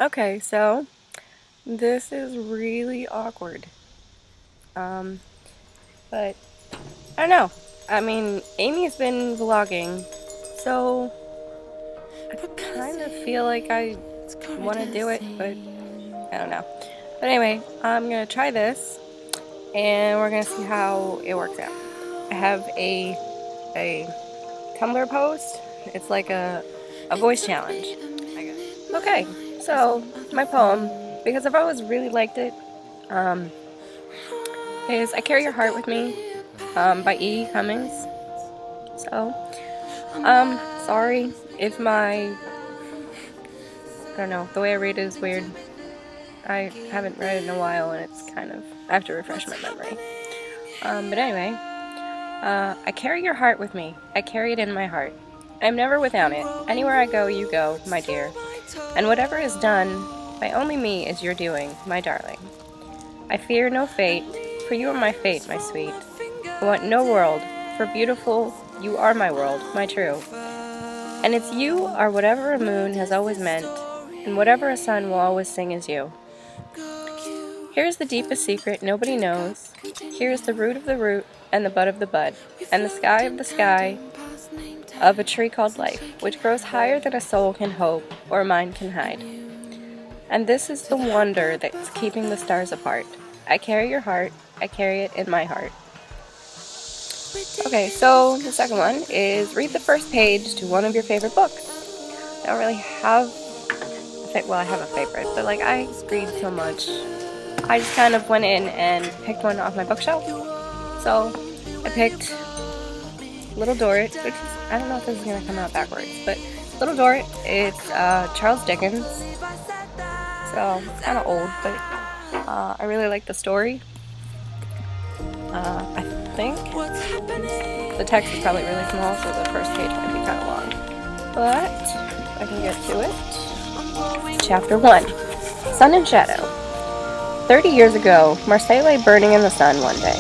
Okay, so this is really awkward. But I don't know. I mean, Amy's been vlogging, so I kind of feel like I want to do it, but I don't know. But anyway, I'm gonna try this, and we're gonna see how it works out. I have a Tumblr post. It's like a voice challenge. Okay, so my poem, because I've always really liked it, is "I Carry Your Heart with Me" by E. Cummings. So, sorry if I don't know, the way I read it is weird. I haven't read it in a while, and it's kind of, I have to refresh my memory. But anyway, I carry your heart with me. I carry it in my heart. I'm never without it. Anywhere I go, you go, my dear. And whatever is done, by only me is your doing, my darling. I fear no fate, for you are my fate, my sweet. I want no world, for beautiful, you are my world, my true. And it's you are whatever a moon has always meant, and whatever a sun will always sing is you. Here is the deepest secret nobody knows. Here is the root of the root, and the bud of the bud, and the sky of the sky of a tree called life, which grows higher than a soul can hope or a mind can hide. And this is the wonder that's keeping the stars apart. I carry your heart, I carry it in my heart. Okay, so the second one is read the first page to one of your favorite books. I don't really have I have a favorite, but like I read so much. I just kind of went in and picked one off my bookshelf. So I picked Little Dorrit, which is, I don't know if this is gonna come out backwards, but Little Dorrit, it's Charles Dickens. So it's kind of old, but I really like the story. I think the text is probably really small, so the first page might be kind of long. But I can get to it. Chapter 1, Sun and Shadow. 30 years ago, Marseille lay burning in the sun one day.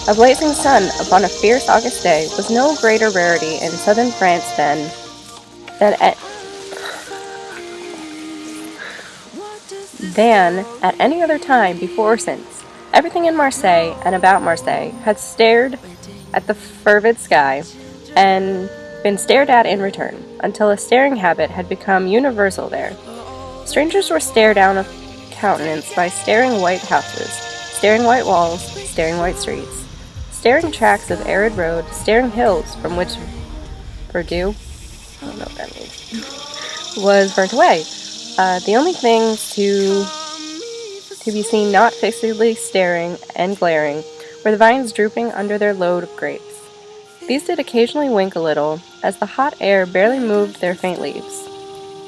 A blazing sun upon a fierce August day was no greater rarity in southern France than at any other time before or since. Everything in Marseille and about Marseille had stared at the fervid sky and been stared at in return, until a staring habit had become universal there. Strangers were stared down of countenance by staring white houses, staring white walls, staring white streets, staring tracts of arid road, staring hills from which verdure, I don't know what that means, was burnt away. The only things to be seen not fixedly staring and glaring were the vines drooping under their load of grapes. These did occasionally wink a little, as the hot air barely moved their faint leaves.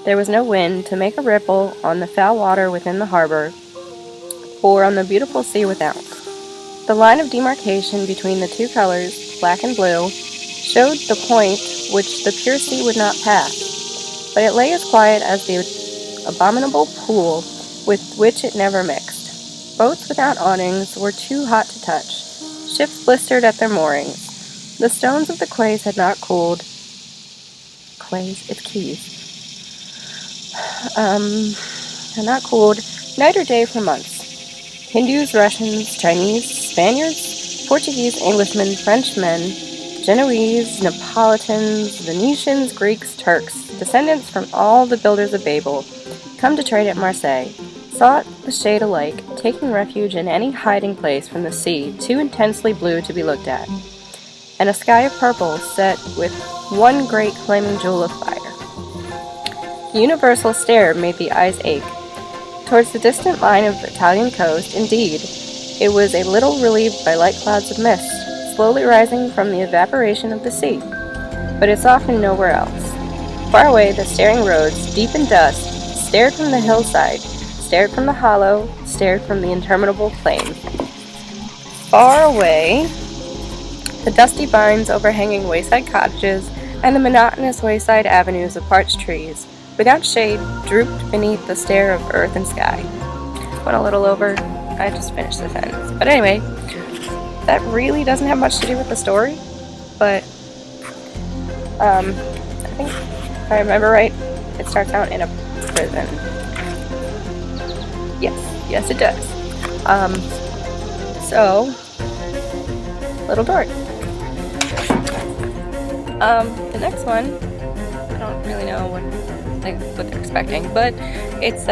There was no wind to make a ripple on the foul water within the harbor, or on the beautiful sea without. The line of demarcation between the two colors, black and blue, showed the point which the pure sea would not pass, but it lay as quiet as the abominable pool with which it never mixed. Boats without awnings were too hot to touch. Ships blistered at their moorings. The stones of the quays had not cooled. Had not cooled night or day for months. Hindus, Russians, Chinese, Spaniards, Portuguese, Englishmen, Frenchmen, Genoese, Neapolitans, Venetians, Greeks, Turks, descendants from all the builders of Babel, come to trade at Marseille, sought the shade alike, taking refuge in any hiding place from the sea too intensely blue to be looked at, and a sky of purple set with one great flaming jewel of fire. The universal stare made the eyes ache. Towards the distant line of Italian coast, indeed, it was a little relieved by light clouds of mist, slowly rising from the evaporation of the sea, but it's often nowhere else. Far away, the staring roads, deep in dust, stared from the hillside, stared from the hollow, stared from the interminable plain. Far away, the dusty vines overhanging wayside cottages and the monotonous wayside avenues of parched trees, without shade, drooped beneath the stare of earth and sky. Went a little over. I just finished the sentence. But anyway, that really doesn't have much to do with the story, but I think, if I remember right, it starts out in a prison. Yes, it does. So, little dork. The next one, I don't really know what they're expecting, but it's,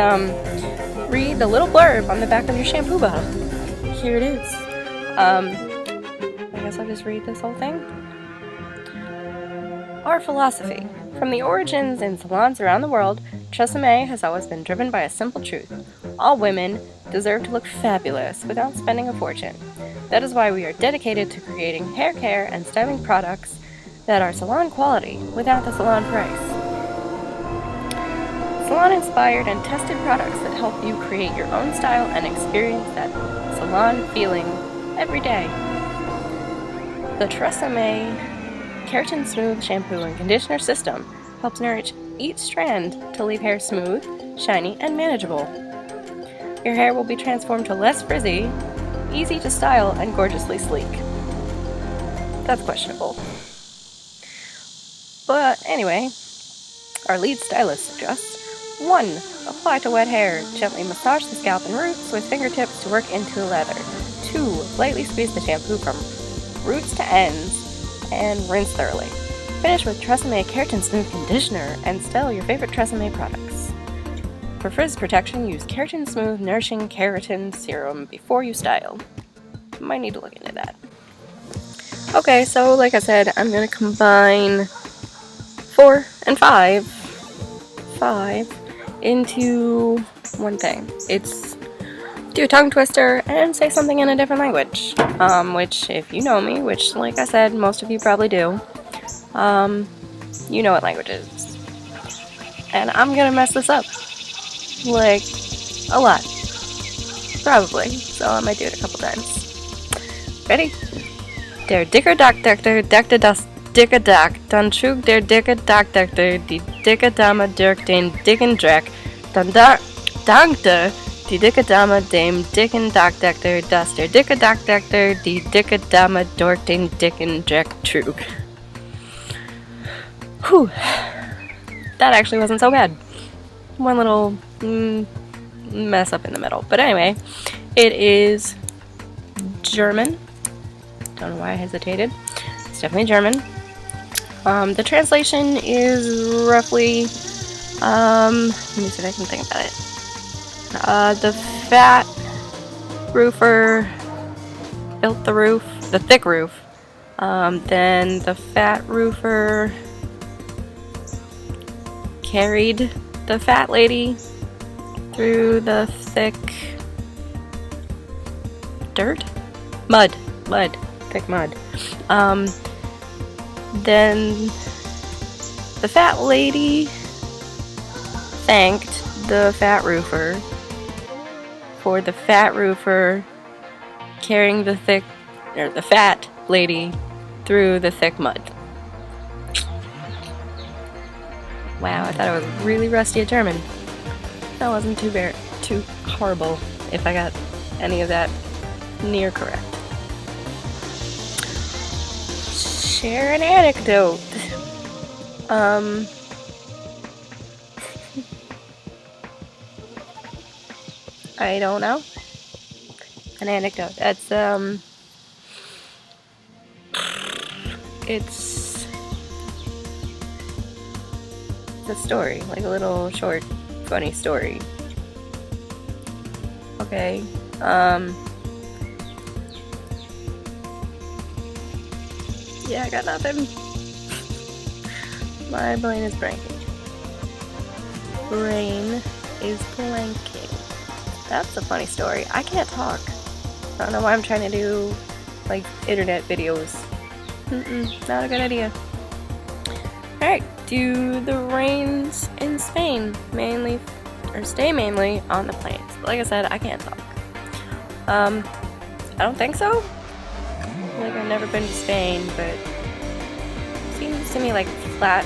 read the little blurb on the back of your shampoo bottle. Here it is. I guess I'll just read this whole thing. Our philosophy. From the origins in salons around the world, Tresemme has always been driven by a simple truth. All women deserve to look fabulous without spending a fortune. That is why we are dedicated to creating hair care and styling products that are salon quality without the salon price. Salon-inspired and tested products that help you create your own style and experience that salon feeling every day. The Tresemme Keratin Smooth Shampoo and Conditioner System helps nourish each strand to leave hair smooth, shiny, and manageable. Your hair will be transformed to less frizzy, easy to style, and gorgeously sleek. That's questionable. But anyway, our lead stylist suggests 1. Apply to wet hair. Gently massage the scalp and roots with fingertips to work into lather. 2. Lightly squeeze the shampoo from roots to ends and rinse thoroughly. Finish with Tresemme Keratin Smooth Conditioner and style your favorite Tresemme products. For frizz protection, use Keratin Smooth Nourishing Keratin Serum before you style. Might need to look into that. Okay, so like I said, I'm going to combine 4 and 5 into one thing. It's do a tongue twister and say something in a different language. Which, if you know me, which like I said, most of you probably do, you know what language it is. And I'm gonna mess this up. Like, a lot. Probably. So I might do it a couple times. Ready? Der dicker Doktor deckte das dicke Dak, dann trug der dicke Doktor die dicke Dame durch den dicken Dreck, dann dankte die dicke Dame dem dicken Doktor, dass der dicke Doktor die dicke Dame durch den dicken Dreck trug. Whew. That actually wasn't so bad. One little mess up in the middle. But anyway, it is German. Don't know why I hesitated. It's definitely German. The translation is roughly, let me see if I can think about it. The fat roofer built the roof, the thick roof. Then the fat roofer carried the fat lady through the thick thick mud. Then the fat lady thanked the fat roofer for the fat roofer carrying the fat lady through the thick mud. Wow, I thought I was really rusty at German. That wasn't too horrible if I got any of that near correct. Share an anecdote. I don't know. An anecdote. That's it's a story, like a little short, funny story. Okay. Yeah, I got nothing. My brain is blanking. That's a funny story. I can't talk. I don't know why I'm trying to do, like, internet videos. Not a good idea. Alright, do the rains in Spain stay mainly on the plains? Like I said, I can't talk. I don't think so. Like, I've never been to Spain, but it seems to me like flat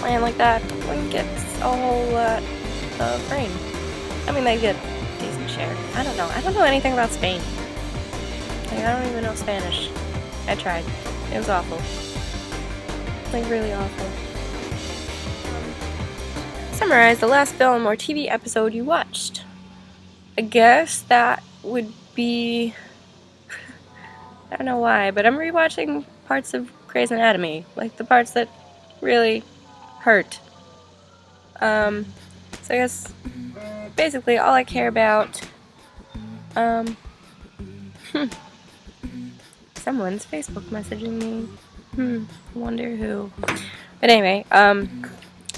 land like that wouldn't get a whole lot of rain. I mean, they get a decent share. I don't know anything about Spain. Like, I don't even know Spanish. I tried. It was awful. Like, really awful. Summarize the last film or TV episode you watched. I guess that would be... I don't know why, but I'm rewatching parts of Grey's Anatomy, like the parts that really hurt. So I guess basically all I care about, someone's Facebook messaging me. Wonder who. But anyway,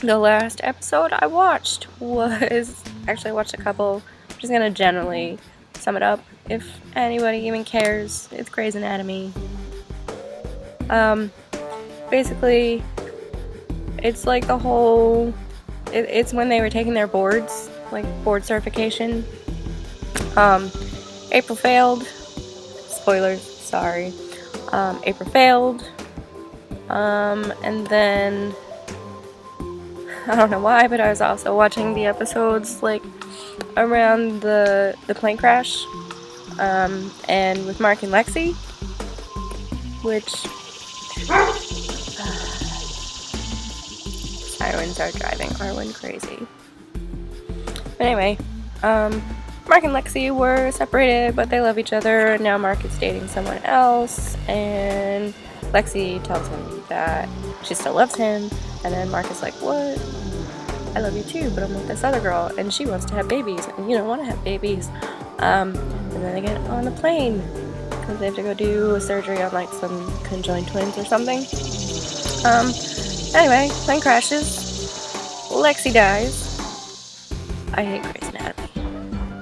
the last episode I watched was, actually I watched a couple, I'm just gonna generally sum it up, if anybody even cares. It's Grey's Anatomy. Basically, it's like the whole, it's when they were taking their boards, like board certification. April failed, spoilers, sorry. April failed, and then, I don't know why, but I was also watching the episodes, like, around the plane crash, and with Mark and Lexi, which, sirens are driving Arwen crazy. But anyway, Mark and Lexi were separated, but they love each other, and now Mark is dating someone else, and Lexi tells him that she still loves him, and then Mark is like, what? I love you too, but I'm with this other girl, and she wants to have babies, and you don't want to have babies. And then they get on a plane, because they have to go do a surgery on, like, some conjoined twins or something. Anyway, plane crashes. Lexi dies. I hate Grey's Anatomy.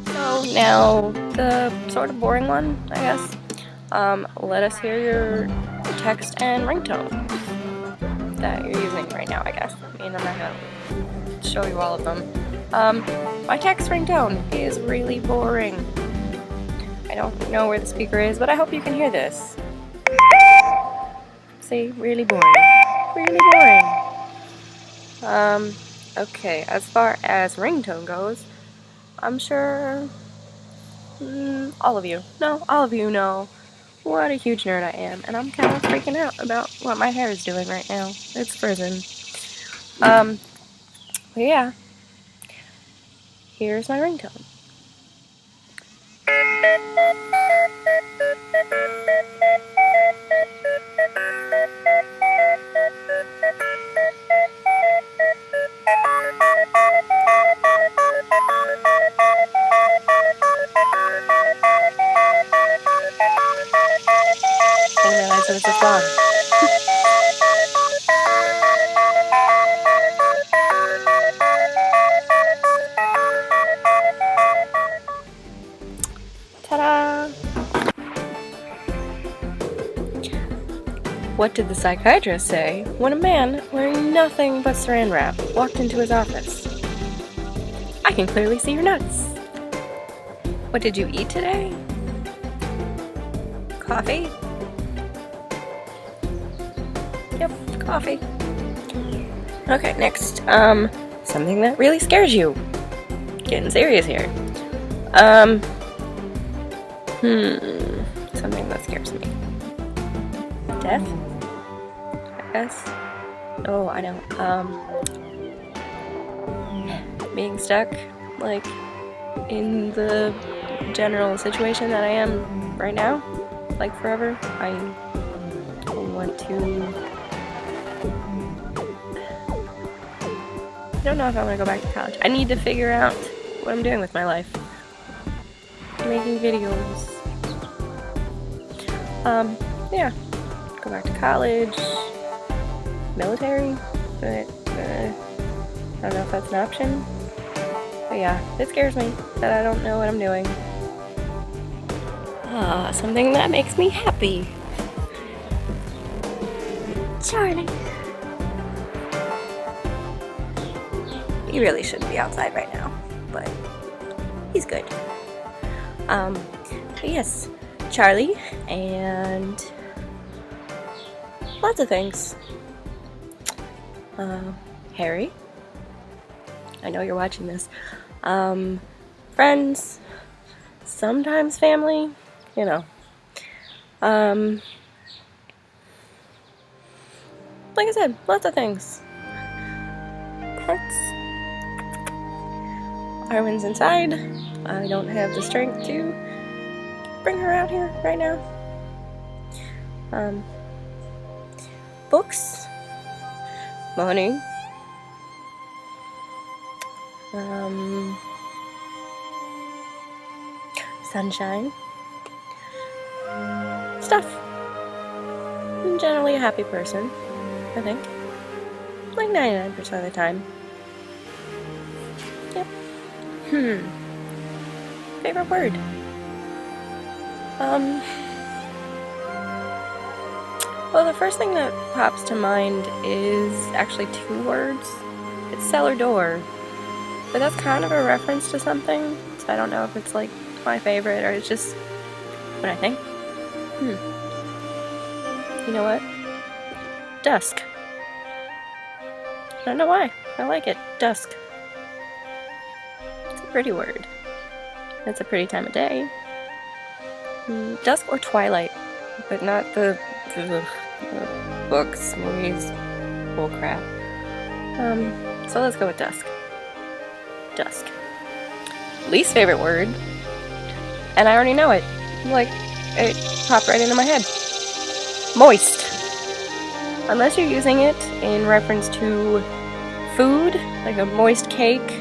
So now, the sort of boring one, I guess. Let us hear your text and ringtone that you're using right now, I guess. I mean, I'm not gonna show you all of them. My text ringtone is really boring. I don't know where the speaker is, but I hope you can hear this. See, really boring. Really boring. Okay, as far as ringtone goes, I'm sure all of you know what a huge nerd I am, and I'm kind of freaking out about what my hair is doing right now. It's frozen. But yeah, here's my ringtone. I didn't realize it was this long. Ta-da! What did the psychiatrist say when a man wearing nothing but saran wrap walked into his office? I can clearly see your nuts. What did you eat today? Coffee? Yep, coffee. Okay, next. Something that really scares you. Getting serious here. Something that scares me. Death? I guess. Oh, I know. Being stuck, like, in the general situation that I am right now, like forever. I want to... I don't know if I want to go back to college. I need to figure out what I'm doing with my life. Making videos. Yeah. Go back to college. Military. But, I don't know if that's an option. But yeah, it scares me that I don't know what I'm doing. Something that makes me happy. Charlie. He really shouldn't be outside right now, but he's good. But yes, Charlie and lots of things. Harry. I know you're watching this. Friends. Sometimes family. You know. Like I said, lots of things. Pets. Arwen's inside. I don't have the strength to bring her out here right now. Books, money, sunshine, stuff. I'm generally a happy person, I think. Like 99% of the time. Yep. Favorite word? Well, the first thing that pops to mind is actually 2 words. It's cellar door. But that's kind of a reference to something, so I don't know if it's like my favorite or it's just what I think. You know what? Dusk. I don't know why. I like it. Dusk. It's a pretty word. It's a pretty time of day. Dusk or twilight, but not the books, movies, bull crap. So let's go with dusk. Dusk. Least favorite word, and I already know it. Like, it popped right into my head. Moist. Unless you're using it in reference to food, like a moist cake.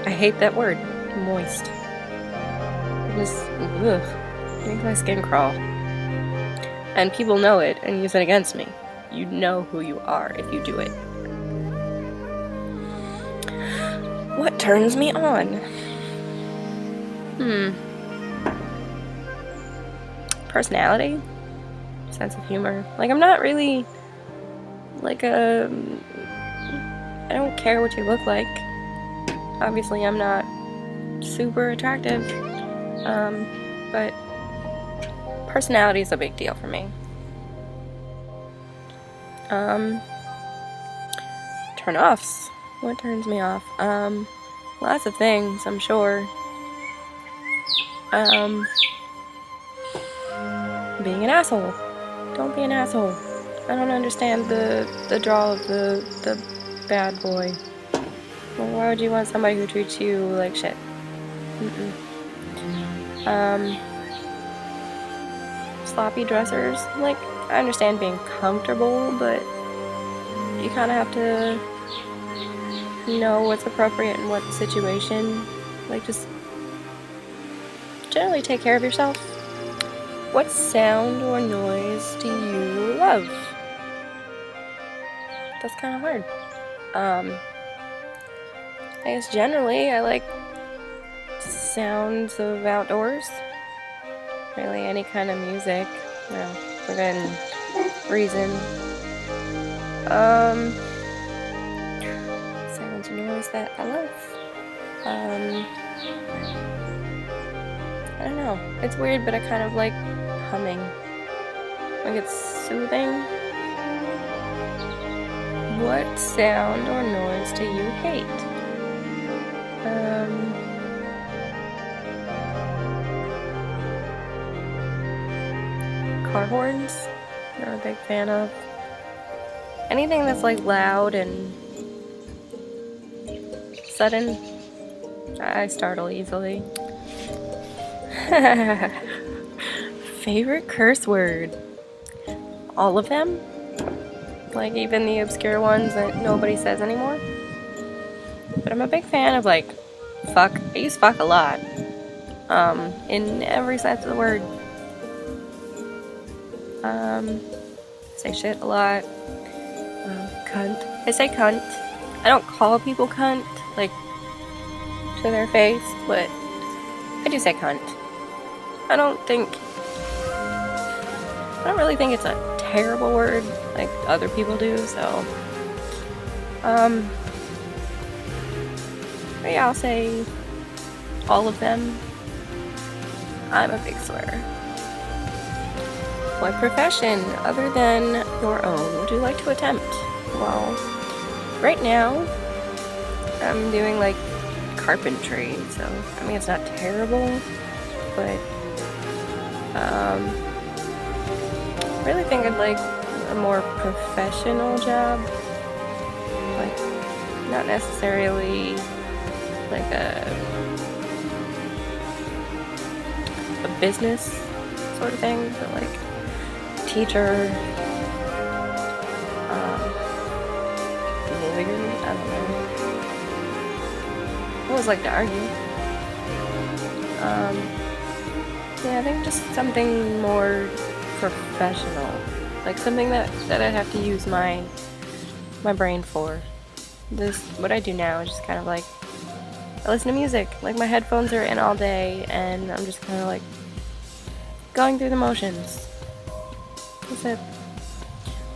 I hate that word. Moist. It just, makes my skin crawl. And people know it and use it against me. You know who you are if you do it. What turns me on? Personality? Sense of humor. Like, I'm not really like I don't care what you look like. Obviously, I'm not super attractive. But personality is a big deal for me. Turn-offs. What turns me off? Lots of things, I'm sure. Being an asshole. Don't be an asshole. I don't understand the draw of the bad boy. Well, why would you want somebody who treats you like shit? Sloppy dressers. Like, I understand being comfortable, but you kind of have to know what's appropriate in what situation. Like, just generally take care of yourself. What sound or noise do you love? That's kind of hard. I guess generally I like sounds of outdoors. Really any kind of music, within reason. Sounds and noise that I love. I don't know. It's weird, but I kind of like humming. Like, it's soothing. What sound or noise do you hate? Car horns. Not a big fan of. Anything that's like loud and sudden, I startle easily. Favorite curse word? All of them? Like, even the obscure ones that nobody says anymore? But I'm a big fan of, like, fuck. I use fuck a lot. In every sense of the word. Say shit a lot. Cunt. I say cunt. I don't call people cunt, like, to their face, but I do say cunt. I don't really think it's a terrible word like other people do, so but yeah, I'll say all of them. I'm a big swearer. What profession other than your own would you like to attempt? Well, right now I'm doing like carpentry, so I mean it's not terrible, but I really think I'd like a more professional job, like not necessarily like a business sort of thing, but like teacher, lawyer, I don't know. I always like to argue. Yeah, I think just something more professional, like something that I'd have to use my brain for. What I do now is just kind of like, I listen to music, like my headphones are in all day, and I'm just kind of like going through the motions. That's it.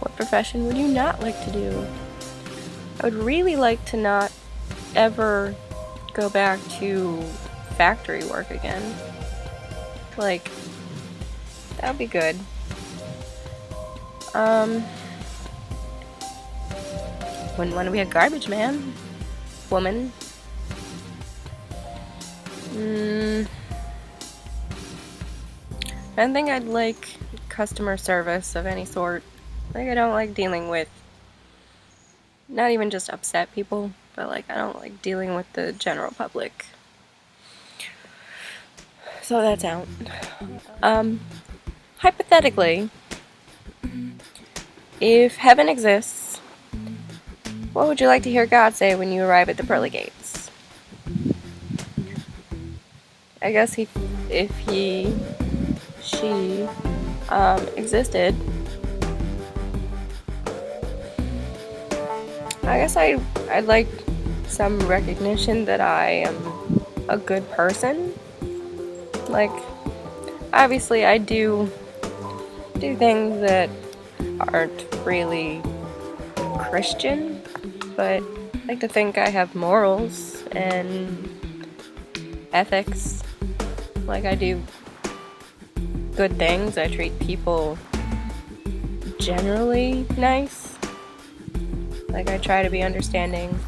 What profession would you not like to do? I would really like to not ever go back to factory work again. Like, that would be good. Wouldn't want to be a garbage man. Woman. I don't think I'd like customer service of any sort. Like, I don't like dealing with, not even just upset people, but like, I don't like dealing with the general public. So that's out. Hypothetically, if heaven exists, what would you like to hear God say when you arrive at the pearly gates? I guess if she existed, I guess I'd like some recognition that I am a good person. Like, obviously I do things that aren't really Christian, but I like to think I have morals and ethics. Like, I do good things. I treat people generally nice. Like, I try to be understanding.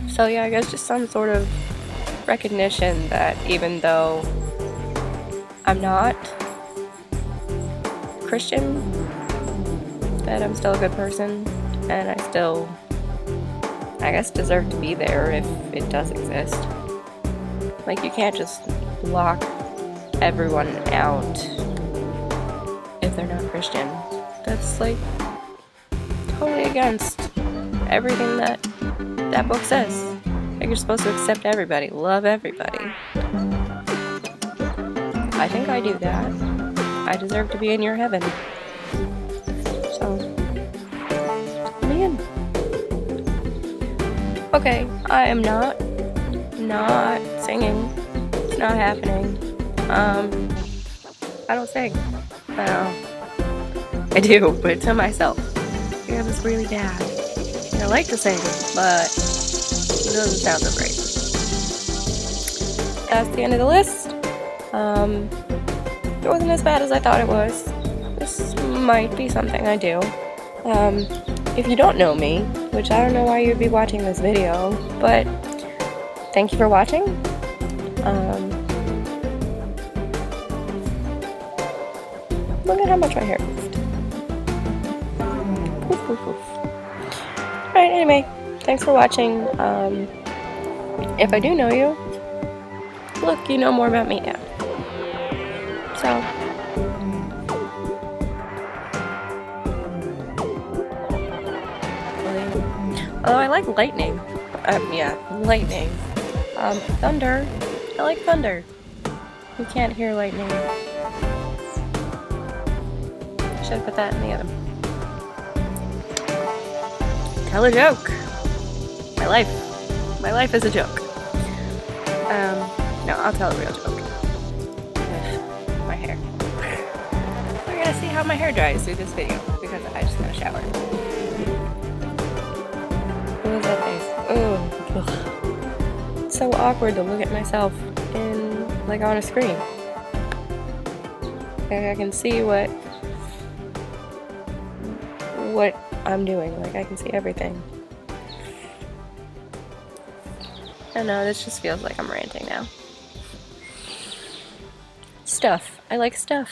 So yeah, I guess just some sort of recognition that even though I'm not Christian, that I'm still a good person, and I still, I guess, deserve to be there if it does exist. Like, you can't just block everyone out if they're not Christian. That's like totally against everything that book says. Like, you're supposed to accept everybody, love everybody. I think I do that. I deserve to be in your heaven. So, man. Okay, I am not singing. It's not happening. I don't sing. Well, I do, but to myself. Because it's really bad. I like to sing, but it doesn't sound so great. That's the end of the list. It wasn't as bad as I thought it was. This might be something I do. If you don't know me, which I don't know why you'd be watching this video, but thank you for watching. Look at how much my hair moved. Poof, poof, poof. Alright, anyway, thanks for watching. If I do know you, look, you know more about me now. So, although I like lightning. Yeah, lightning. Thunder. I like thunder. You can't hear lightning. Should put that in the oven. Tell a joke. My life is a joke. No, I'll tell a real joke. With my hair. We're gonna see how my hair dries through this video because I just got a shower. What was that face? Oh, it's so awkward to look at myself like on a screen. Like, I can see what I'm doing. Like, I can see everything. I don't know, this just feels like I'm ranting now. Stuff. I like stuff.